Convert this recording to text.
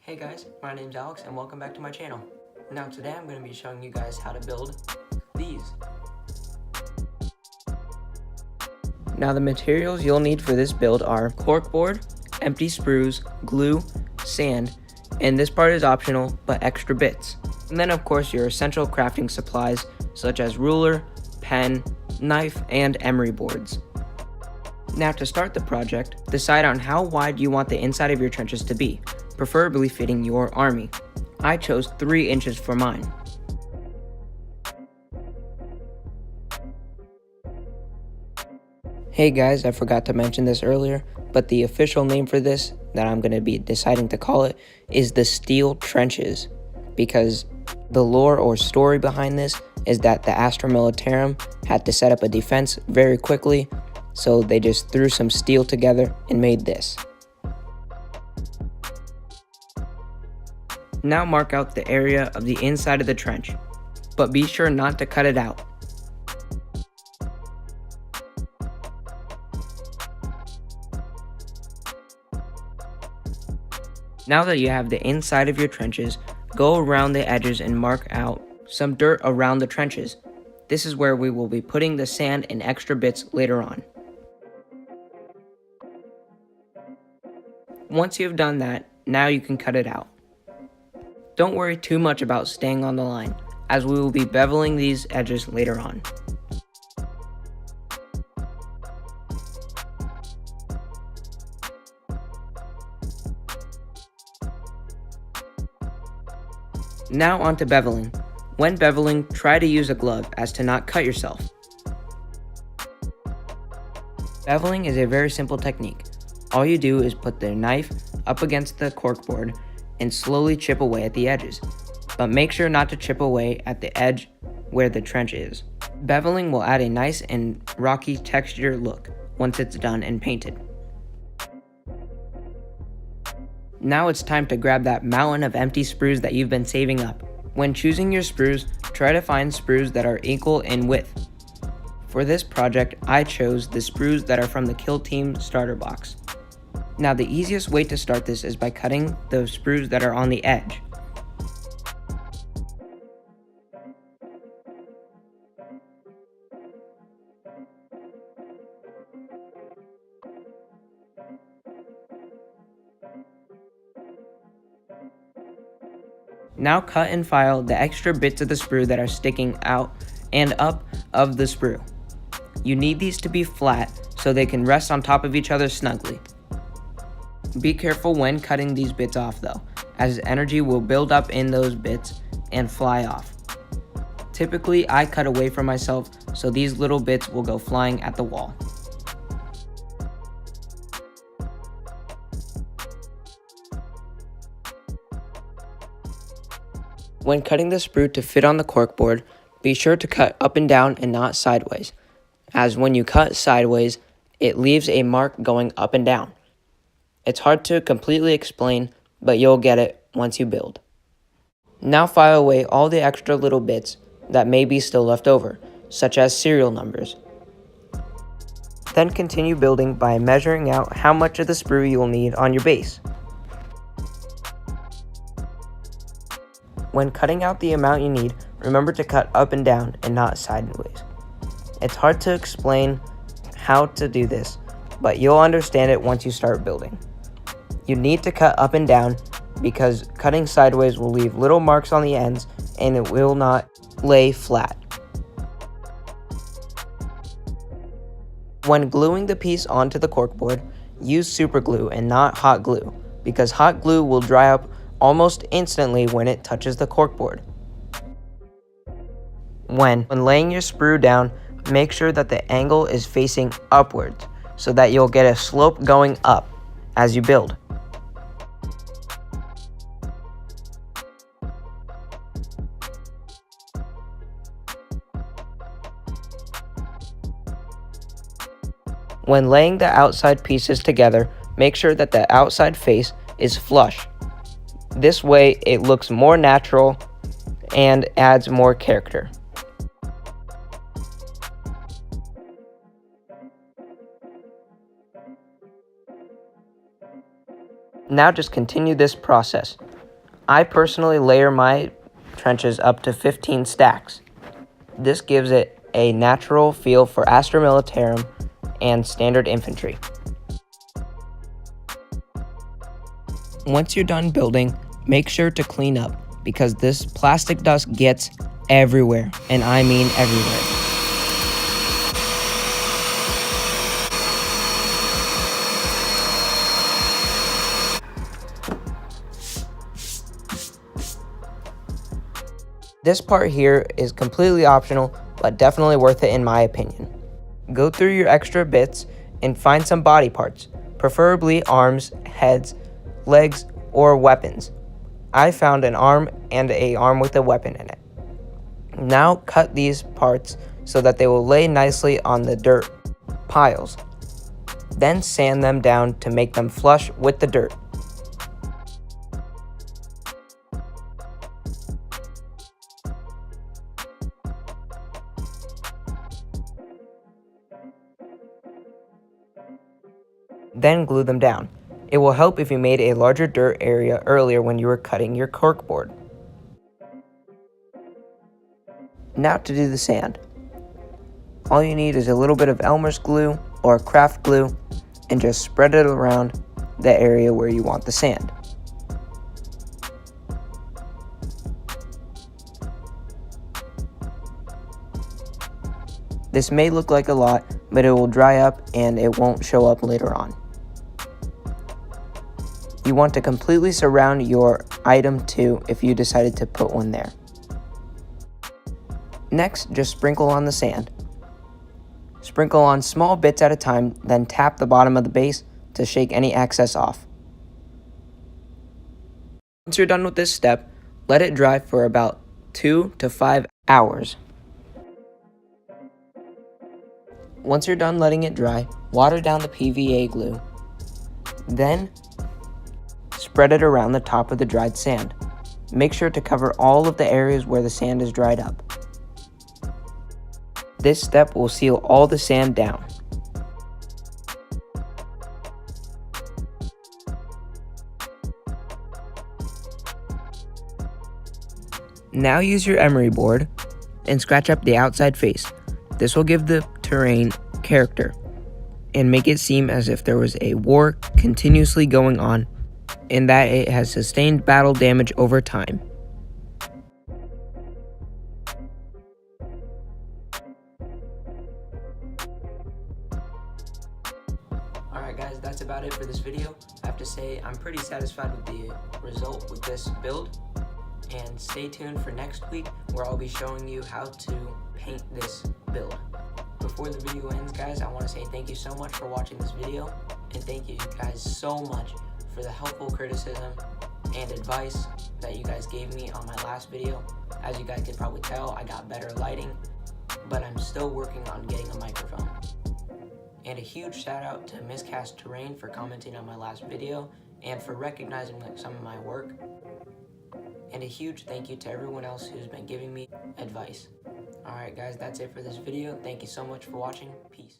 Hey guys, my name's Alex and welcome back to my channel. Now today I'm going to be showing you guys how to build these. Now the materials you'll need for this build are corkboard, empty sprues, glue, sand, and this part is optional but extra bits. And then of course your essential crafting supplies such as ruler, pen, knife, and emery boards. Now to start the project, decide on how wide you want the inside of your trenches to be, preferably fitting your army. I chose 3 inches for mine. Hey guys, I forgot to mention this earlier, but the official name for this that I'm going to be deciding to call it is the steel trenches, because the lore or story behind this is that the Astra Militarum had to set up a defense very quickly, so they just threw some steel together and made this. Now mark out the area of the inside of the trench, but be sure not to cut it out. Now that you have the inside of your trenches, go around the edges and mark out some dirt around the trenches. This is where we will be putting the sand and extra bits later on. Once you've done that, now you can cut it out. Don't worry too much about staying on the line, as we will be beveling these edges later on. Now onto beveling. When beveling, try to use a glove as to not cut yourself. Beveling is a very simple technique. All you do is put the knife up against the corkboard and slowly chip away at the edges, but make sure not to chip away at the edge where the trench is. Beveling will add a nice and rocky texture look once it's done and painted. Now it's time to grab that mountain of empty sprues that you've been saving up. When choosing your sprues, try to find sprues that are equal in width. For this project, I chose the sprues that are from the Kill Team starter box. Now the easiest way to start this is by cutting the sprues that are on the edge. Now cut and file the extra bits of the sprue that are sticking out and up of the sprue. You need these to be flat so they can rest on top of each other snugly. Be careful when cutting these bits off though, as energy will build up in those bits and fly off. Typically, I cut away from myself, so these little bits will go flying at the wall. When cutting the sprue to fit on the corkboard, be sure to cut up and down and not sideways, as when you cut sideways, it leaves a mark going up and down. It's hard to completely explain, but you'll get it once you build. Now file away all the extra little bits that may be still left over, such as serial numbers. Then continue building by measuring out how much of the sprue you will need on your base. When cutting out the amount you need, remember to cut up and down and not sideways. It's hard to explain how to do this, but you'll understand it once you start building. You need to cut up and down because cutting sideways will leave little marks on the ends and it will not lay flat. When gluing the piece onto the corkboard, use super glue and not hot glue, because hot glue will dry up almost instantly when it touches the corkboard. When laying your sprue down, make sure that the angle is facing upwards so that you'll get a slope going up as you build. When laying the outside pieces together, make sure that the outside face is flush. This way it looks more natural and adds more character. Now just continue this process. I personally layer my trenches up to 15 stacks. This gives it a natural feel for Astra Militarum and standard infantry. Once you're done building, make sure to clean up because this plastic dust gets everywhere, and I mean everywhere. This part here is completely optional, but definitely worth it in my opinion. Go through your extra bits and find some body parts, preferably arms, heads, legs, or weapons. I found an arm and an arm with a weapon in it. Now cut these parts so that they will lay nicely on the dirt piles. Then sand them down to make them flush with the dirt. Then glue them down. It will help if you made a larger dirt area earlier when you were cutting your corkboard. Now to do the sand. All you need is a little bit of Elmer's glue or craft glue and just spread it around the area where you want the sand. This may look like a lot, but it will dry up and it won't show up later on. You want to completely surround your item too if you decided to put one there. Next, just sprinkle on the sand. Sprinkle on small bits at a time, then tap the bottom of the base to shake any excess off. Once you're done with this step, let it dry for about 2 to 5 hours. Once you're done letting it dry, water down the PVA glue. Then, spread it around the top of the dried sand. Make sure to cover all of the areas where the sand is dried up. This step will seal all the sand down. Now use your emery board and scratch up the outside face. This will give the terrain character and make it seem as if there was a war continuously going on and that it has sustained battle damage over time. Alright guys, that's about it for this video. I have to say I'm pretty satisfied with the result with this build. And stay tuned for next week where I'll be showing you how to paint this build. Before the video ends, guys, I want to say thank you so much for watching this video, and thank you guys so much for the helpful criticism and advice that you guys gave me on my last video. As you guys could probably tell, I got better lighting, but I'm still working on getting a microphone. And a huge shout out to Miscast Terrain for commenting on my last video and for recognizing some of my work. And a huge thank you to everyone else who's been giving me advice. Alright guys, that's it for this video. Thank you so much for watching. Peace.